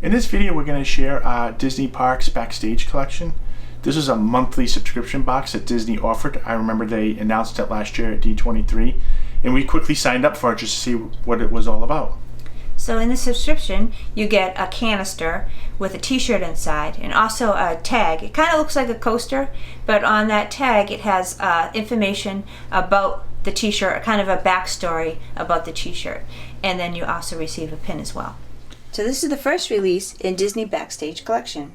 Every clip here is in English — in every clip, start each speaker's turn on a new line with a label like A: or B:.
A: In this video, we're going to share our Disney Parks Backstage Collection. This is a monthly subscription box that Disney offered. I remember they announced it last year at D23, and we quickly signed up for it just to see what it was all about.
B: So in the subscription, you get a canister with a t-shirt inside and also a tag. It kind of looks like a coaster, but on that tag it has information about the t-shirt, kind of a backstory about the t-shirt. And then you also receive a pin as well. So this is the first release in Disney Backstage Collection.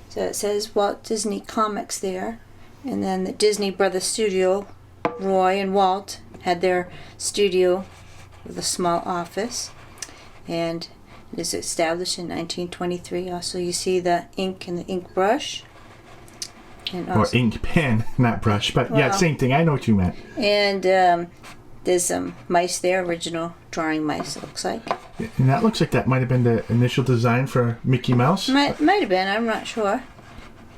B: So it says Walt Disney Comics there, and then the Disney Brothers Studio, Roy and Walt had their studio with a small office, and it is established in 1923. Also you see the ink and the ink brush. And also,
A: or ink pen, not brush, but well, yeah, same thing. I know what you meant.
B: And there's some mice there, original drawing mice, it looks like.
A: And that looks like that might have been the initial design for Mickey Mouse.
B: Might have been, I'm not sure.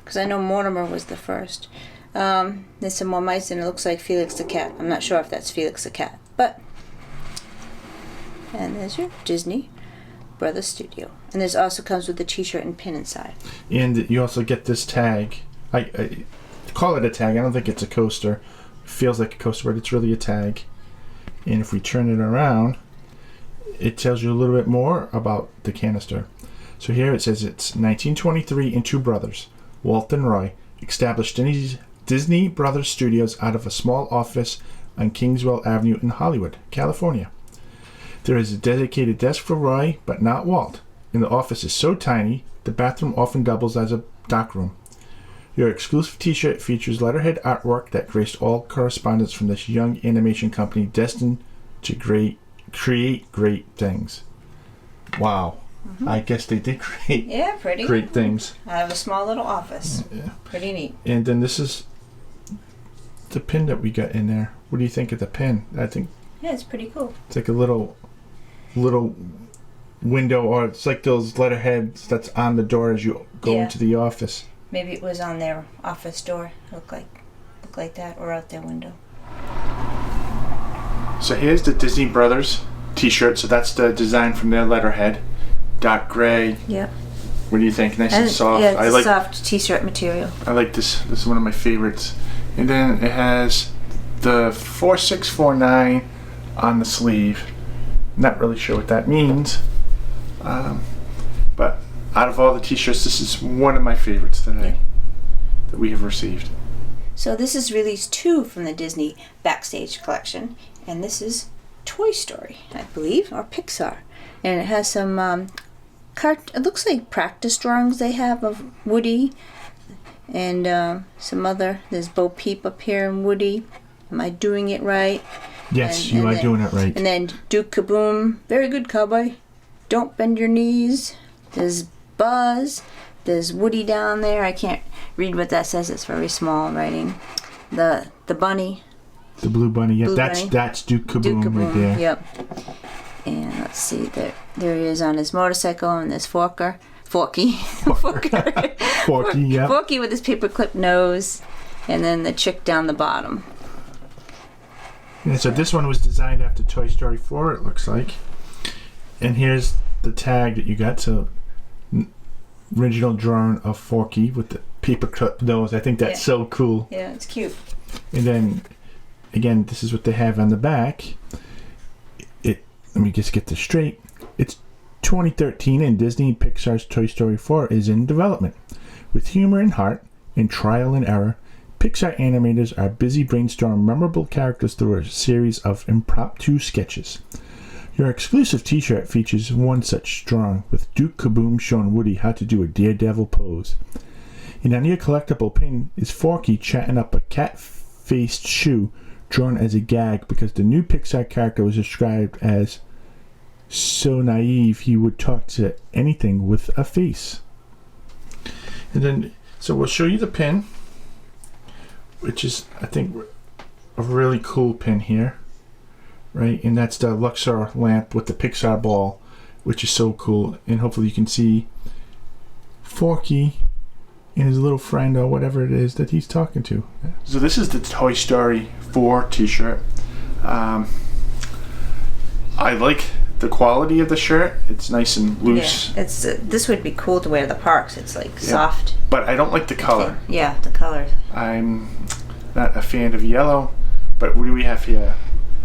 B: Because I know Mortimer was the first. There's some more mice, and it looks like Felix the cat. I'm not sure if that's Felix the cat, but... And there's your Disney Brothers Studio. And this also comes with the t-shirt and pin inside.
A: And you also get this tag. I call it a tag. I don't think it's a coaster. It feels like a coaster, but it's really a tag. And if we turn it around, it tells you a little bit more about the canister. So here it says it's 1923 and two brothers, Walt and Roy, established Disney Brothers Studios out of a small office on Kingswell Avenue in Hollywood, California. There is a dedicated desk for Roy, but not Walt. And the office is so tiny, the bathroom often doubles as a dock room. Your exclusive t-shirt features letterhead artwork that graced all correspondence from this young animation company destined to create great things. Wow. Mm-hmm. I guess they did create great things.
B: I have a small little office. Yeah. Pretty neat.
A: And then this is the pin that we got in there. What do you think of the pin? I think...
B: Yeah, it's pretty cool.
A: It's like a little window, or it's like those letterheads that's on the door as you go into the office.
B: Maybe it was on their office door. Look like that, or out their window.
A: So here's the Disney Brothers t-shirt. So that's the design from their letterhead. Dark gray.
B: Yep.
A: What do you think? Nice and soft.
B: Yeah, it's soft t-shirt material.
A: I like this. This is one of my favorites. And then it has the 4649 on the sleeve. Not really sure what that means. But out of all the t-shirts, this is one of my favorites that we have received.
B: So this is release 2 from the Disney Backstage Collection, and this is Toy Story, I believe, or Pixar. And it has some it looks like practice drawings they have of Woody, and some other, there's Bo Peep up here and Woody. Am I doing it right?
A: Yes, you are doing it right.
B: And then Duke Kaboom, very good cowboy. Don't bend your knees. There's Buzz. There's Woody down there. I can't read what that says. It's very small writing. The bunny.
A: The blue bunny. Yeah, that's Duke Kaboom right there.
B: Yep. And let's see, there he is on his motorcycle, and there's Forky. Forky, yeah. Forky with his paperclip nose, and then the chick down the bottom.
A: And so this one was designed after Toy Story 4, it looks like. And here's the tag that you got. So original drawing of Forky with the paperclip nose. I think that's so cool.
B: Yeah, it's cute.
A: And then again, this is what they have on the back. Let me just get this straight. It's 2013 and Disney Pixar's Toy Story 4 is in development. With humor and heart and trial and error, Pixar animators are busy brainstorming memorable characters through a series of impromptu sketches. Your exclusive t-shirt features one such drawing, with Duke Kaboom showing Woody how to do a daredevil pose. And on your collectible pin is Forky chatting up a cat-faced shoe drawn as a gag because the new Pixar character was described as so naive he would talk to anything with a face. And then, so we'll show you the pin, which is, I think, a really cool pin here, right? And that's the Luxor lamp with the Pixar ball, which is so cool. And hopefully you can see Forky and his little friend, or whatever it is that he's talking to. So this is the Toy Story 4 t-shirt. I like the quality of the shirt. It's nice and loose.
B: Yeah, it's this would be cool to wear to the parks. It's like soft.
A: But I don't like the color.
B: Yeah, the color.
A: I'm not a fan of yellow. But what do we have here?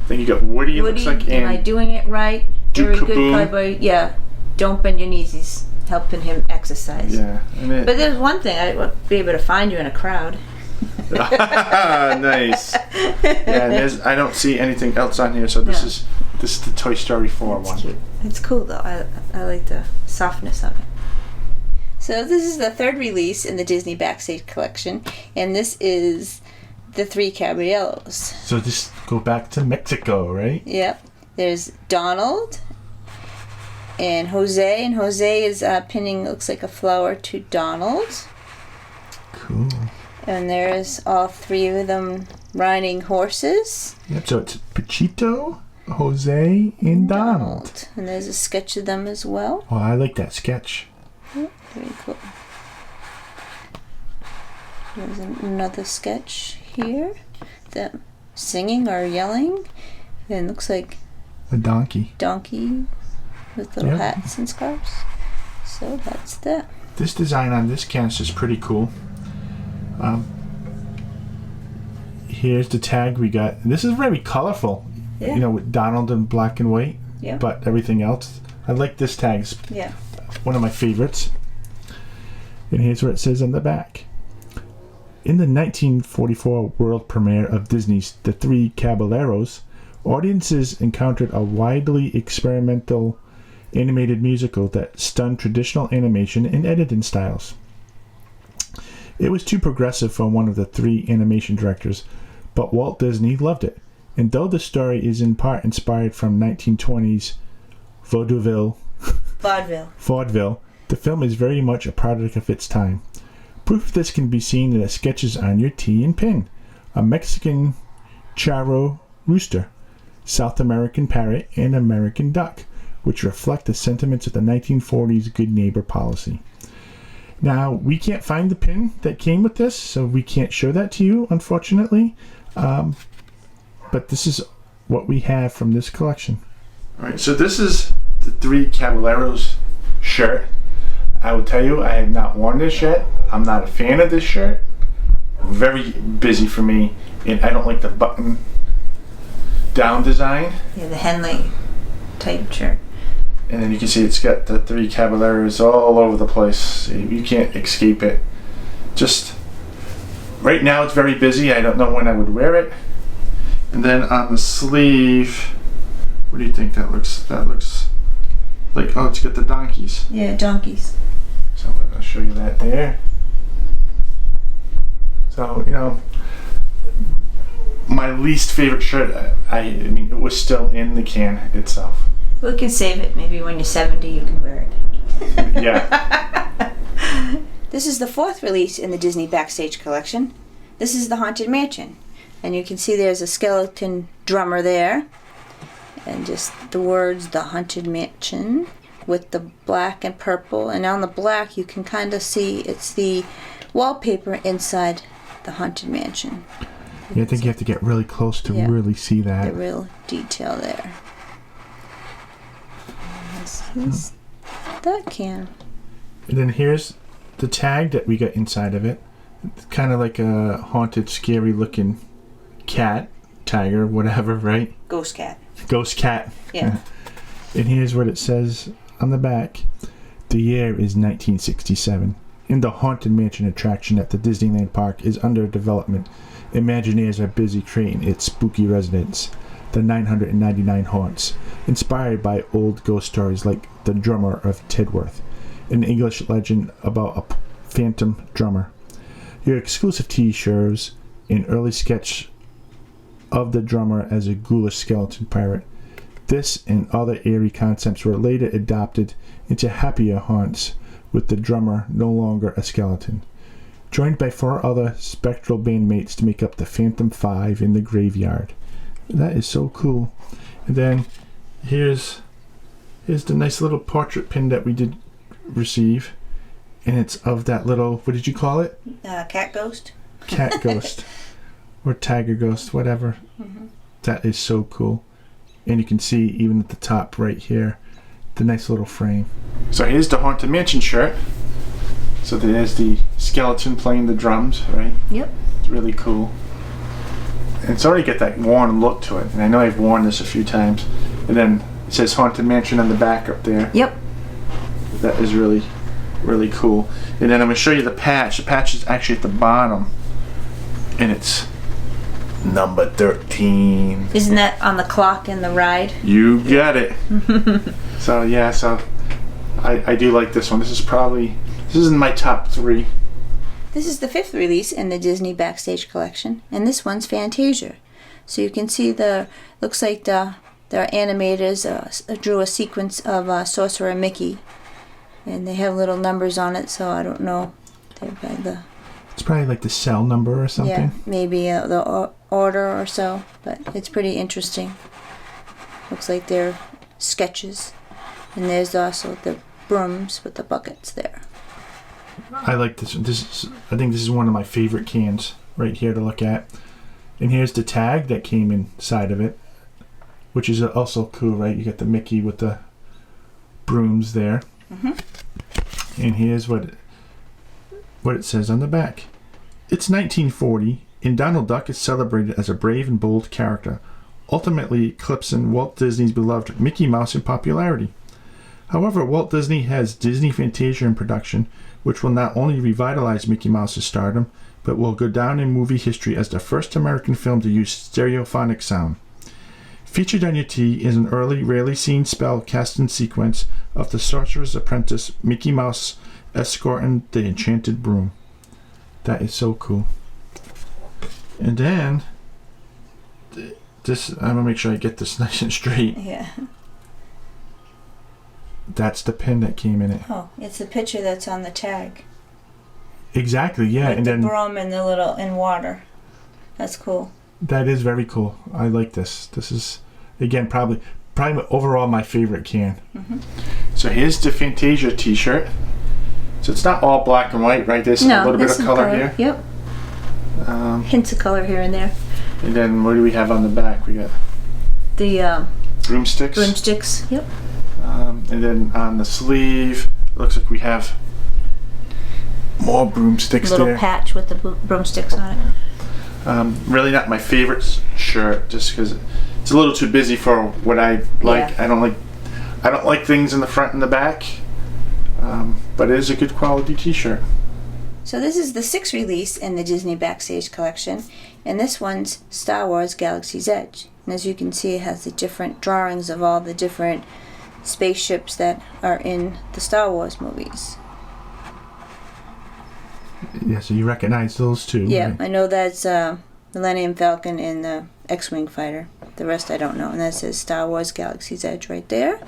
A: Then you got Woody. It looks like.
B: Am I doing it right? Very good, Cowboy. Yeah. Don't bend your knees. He's helping him exercise.
A: Yeah.
B: But there's one thing. I would be able to find you in a crowd.
A: Nice. Yeah, and I don't see anything else on here, so this is the Toy Story 4 one.
B: Cute. It's cool though. I like the softness of it. So this is the third release in the Disney Backstage Collection, and this is the 3 Caballeros.
A: So just go back to Mexico, right?
B: Yep. There's Donald and Jose, and Jose is pinning, looks like a flower to Donald.
A: Cool.
B: And there's all 3 of them riding horses.
A: Yep, so it's Pachito, Jose, and Donald.
B: And there's a sketch of them as well.
A: Oh, I like that sketch.
B: Very cool. There's another sketch here. Them singing or yelling. And it looks like
A: a donkey
B: with little hats and scarves. So that's that.
A: This design on this canister is pretty cool. Here's the tag we got. This is very colorful.
B: Yeah.
A: You know, with Donald in black and white.
B: Yeah.
A: But everything else, I like this tag. It's one of my favorites. And here's what it says on the back. In the 1944 world premiere of Disney's The 3 Caballeros, audiences encountered a widely experimental animated musical that stunned traditional animation and editing styles. It was too progressive for one of the 3 animation directors, but Walt Disney loved it. And though the story is in part inspired from 1920s vaudeville, the film is very much a product of its time. Proof of this can be seen in the sketches on your tee and pin. A Mexican charro rooster, South American parrot, and American duck, which reflect the sentiments of the 1940s good neighbor policy. Now, we can't find the pin that came with this, so we can't show that to you, unfortunately. But this is what we have from this collection. All right, so this is the 3 Caballeros shirt. I will tell you, I have not worn this yet. I'm not a fan of this shirt. Very busy for me, and I don't like the button down design.
B: Yeah, the Henley type shirt.
A: And then you can see it's got the 3 Caballeros all over the place. You can't escape it. Just right now it's very busy. I don't know when I would wear it. And then on the sleeve, what do you think that looks? That looks like, oh, it's got the donkeys.
B: Yeah, donkeys.
A: So I'll show you that there. So, you know, my least favorite shirt, I mean, it was still in the can itself.
B: We can save it. Maybe when you're 70, you can wear it.
A: Yeah.
B: This is the 4th release in the Disney Backstage Collection. This is the Haunted Mansion. And you can see there's a skeleton drummer there. And just the words, The Haunted Mansion, with the black and purple. And on the black, you can kind of see it's the wallpaper inside the Haunted Mansion.
A: Yeah, I think you have to get really close to really see that.
B: The real detail there. This is that can.
A: And then here's the tag that we got inside of it. It's kind of like a haunted, scary looking cat, tiger, whatever, right?
B: Ghost cat.
A: Ghost cat.
B: Yeah.
A: And here's what it says on the back. The year is 1967. And the Haunted Mansion attraction at the Disneyland Park is under development. Imagineers are busy creating its spooky residence, the 999 haunts, inspired by old ghost stories like The Drummer of Tidworth, an English legend about a phantom drummer. Your exclusive t-shirts, an early sketch of the drummer as a ghoulish skeleton pirate. This and other eerie concepts were later adopted into happier haunts, with the drummer no longer a skeleton. Joined by 4 other spectral bandmates to make up the Phantom 5 in the graveyard. That is so cool. And then here's the nice little portrait pin that we did receive. And it's of that little, what did you call it?
B: Cat ghost.
A: Cat ghost. Or tiger ghost, whatever. Mm-hmm. That is so cool. And you can see even at the top right here, the nice little frame. So here's the Haunted Mansion shirt. So there's the skeleton playing the drums, right?
B: Yep.
A: It's really cool. And it's already got that worn look to it. And I know I've worn this a few times. And then it says Haunted Mansion on the back up there.
B: Yep.
A: That is really, really cool. And then I'm going to show you the patch. The patch is actually at the bottom. And it's number 13.
B: Isn't that on the clock in the ride?
A: You got it. So yeah, so I do like this one. This is in my top 3.
B: This is the 5th release in the Disney Backstage Collection, and this one's Fantasia. So you can see looks like their animators drew a sequence of Sorcerer Mickey, and they have little numbers on it, so I don't know.
A: It's probably like the cell number or something.
B: Yeah, maybe the order or so, but it's pretty interesting. Looks like they're sketches, and there's also the brooms with the buckets there.
A: I like this one. I think this is one of my favorite cans right here to look at. And here's the tag that came inside of it, which is also cool, right? You got the Mickey with the brooms there. And here's what it says on the back. It's 1940, and Donald Duck is celebrated as a brave and bold character, ultimately eclipsing Walt Disney's beloved Mickey Mouse in popularity. However, Walt Disney has Disney Fantasia in production, which will not only revitalize Mickey Mouse's stardom, but will go down in movie history as the first American film to use stereophonic sound. Featured on your tee is an early, rarely seen spell casting sequence of the Sorcerer's Apprentice, Mickey Mouse, escorting the enchanted broom. That is so cool. And then, I'm going to make sure I get this nice and straight.
B: Yeah.
A: That's the pin that came in it.
B: Oh, it's the picture that's on the tag.
A: Exactly, yeah.
B: With
A: and
B: the
A: then
B: broom and the little in water. That's cool.
A: That is very cool. I like this. This is, again, probably overall my favorite can. So here's the Fantasia t-shirt. So it's not all black and white, right? There's a little bit of color here.
B: Yep. Hints of color here and there.
A: And then what do we have on the back? We got
B: the
A: broomsticks.
B: Broomsticks, yep.
A: And then on the sleeve, looks like we have more broomsticks
B: Little
A: there.
B: patch with the broomsticks on it.
A: Really not my favorite shirt, just because it's a little too busy for what I like.
B: Yeah.
A: I don't like things in the front and the back, but it is a good quality t-shirt.
B: So this is the 6th release in the Disney Backstage Collection, and this one's Star Wars Galaxy's Edge. And as you can see, it has the different drawings of all the different spaceships that are in the Star Wars movies.
A: Yeah, so you recognize those two.
B: Yeah,
A: right?
B: I know that's Millennium Falcon and the X-Wing fighter. The rest I don't know. And that says Star Wars Galaxy's Edge right there.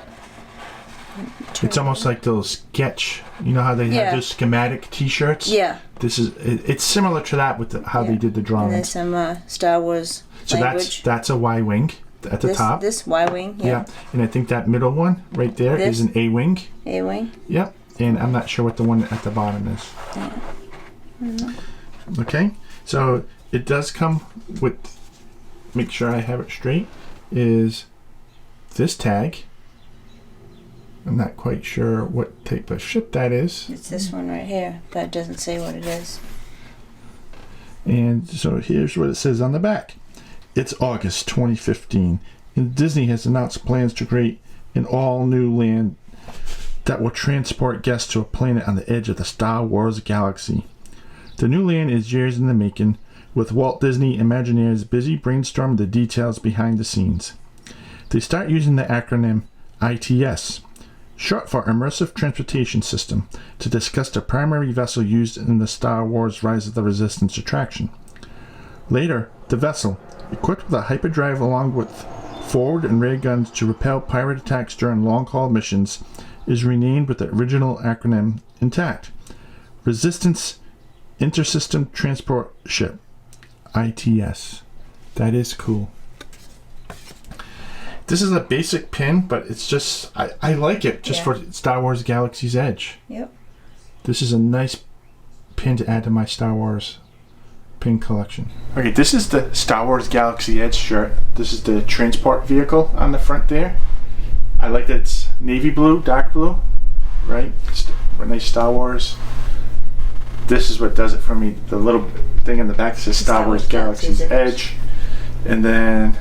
A: It's almost like those sketch. You know how they have those schematic T-shirts?
B: Yeah.
A: It's similar to that with how they did the drawings.
B: And there's some Star Wars language.
A: That's a Y-wing at the top.
B: This Y-wing,
A: Yeah, and I think that middle one right there is an A-wing.
B: A-wing.
A: Yep, and I'm not sure what the one at the bottom is.
B: Yeah.
A: Okay, so it does come with, make sure I have it straight, is this tag. I'm not quite sure what type of ship that is.
B: It's this one right here, but it doesn't say what it is.
A: And so here's what it says on the back. It's August 2015, and Disney has announced plans to create an all-new land that will transport guests to a planet on the edge of the Star Wars galaxy. The new land is years in the making, with Walt Disney Imagineers busy brainstorming the details behind the scenes. They start using the acronym ITS, short for Immersive Transportation System, to discuss the primary vessel used in the Star Wars Rise of the Resistance attraction. Later, the vessel, equipped with a hyperdrive along with forward and rear guns to repel pirate attacks during long-haul missions, is renamed with the original acronym intact. Resistance Intersystem Transport Ship, ITS. That is cool. This is a basic pin, but it's just, I like it just for Star Wars Galaxy's Edge.
B: Yep.
A: This is a nice pin to add to my Star Wars pin collection. Okay, this is the Star Wars Galaxy Edge shirt. This is the transport vehicle on the front there. I like that it's navy blue, dark blue, right? It's a nice Star Wars. This is what does it for me. The little thing in the back says Star Wars Galaxy's Edge. And then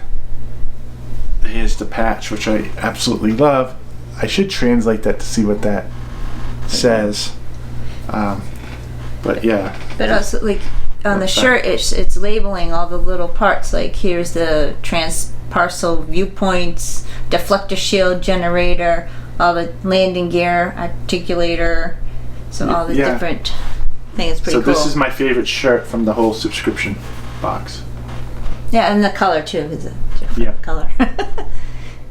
A: here's the patch, which I absolutely love. I should translate that to see what that says. But yeah.
B: But also, like, on the shirt, it's labeling all the little parts. Like, here's the transparcel viewpoints, deflector shield generator, all the landing gear articulator, so all the different things. Pretty cool.
A: So this is my favorite shirt from the whole subscription box.
B: Yeah, and the color too is a different color.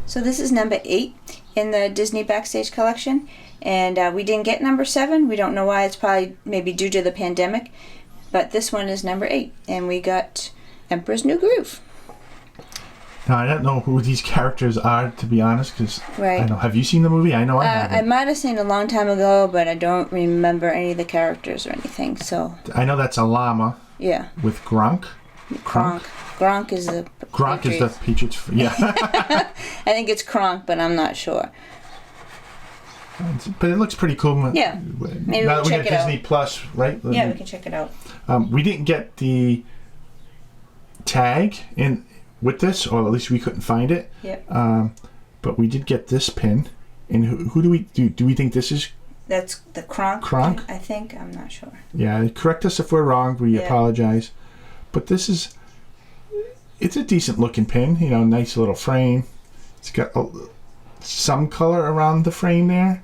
B: So this is number 8 in the Disney Backstage Collection, and we didn't get number 7. We don't know why. It's probably maybe due to the pandemic, but this one is number 8, and we got Emperor's New Groove.
A: Now I don't know who these characters are, to be honest, because
B: right.
A: I don't know. Have you seen the movie? I know I haven't.
B: I might have seen it a long time ago, but I don't remember any of the characters or anything. So
A: I know that's a llama.
B: Yeah.
A: With Gronk.
B: Gronk is the
A: Gronk
B: Patriots.
A: is the Patriots. Yeah.
B: I think it's Kronk, but I'm not sure.
A: But it looks pretty cool.
B: Yeah. Maybe we'll check it out.
A: Disney Plus, right?
B: Yeah, we can check it out.
A: We didn't get the tag in with this, or at least we couldn't find it.
B: Yeah.
A: But we did get this pin. And who do we do we think this is?
B: That's the Kronk.
A: Kronk?
B: I think. I'm not sure.
A: Yeah, correct us if we're wrong. We apologize. But this is, it's a decent looking pin. You know, nice little frame. It's got some color around the frame there.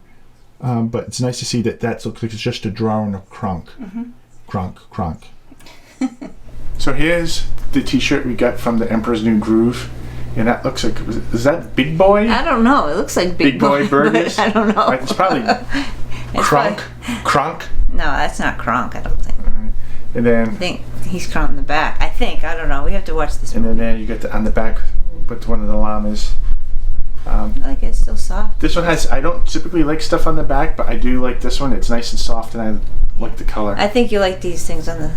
A: But it's nice to see that looks like it's just a drawing of Kronk.
B: Mm-hmm.
A: Kronk. So here's the t-shirt we got from the Emperor's New Groove. And that looks like, is that Big Boy?
B: I don't know. It looks like Big Boy
A: Burgers.
B: I don't know.
A: It's probably Kronk.
B: No, that's not Kronk, I don't think.
A: And then
B: I think he's Kronk in the back. I think. I don't know. We have to watch this movie.
A: And then you get on the back with one of the llamas.
B: I like it. It's still soft.
A: This one has, I don't typically like stuff on the back, but I do like this one. It's nice and soft, and I like the color.
B: I think you like these things on the,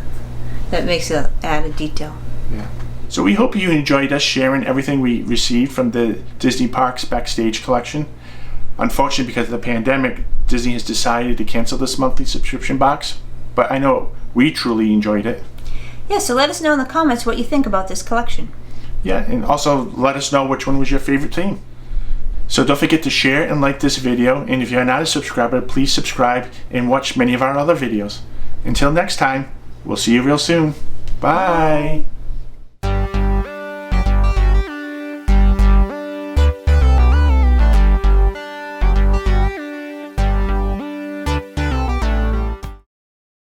B: that makes it added detail.
A: Yeah. So we hope you enjoyed us sharing everything we received from the Disney Parks Backstage Collection. Unfortunately, because of the pandemic, Disney has decided to cancel this monthly subscription box, but I know we truly enjoyed it.
B: Yeah, so let us know in the comments what you think about this collection.
A: Yeah, and also let us know which one was your favorite theme. So don't forget to share and like this video, and if you're not a subscriber, please subscribe and watch many of our other videos. Until next time, we'll see you real soon. Bye.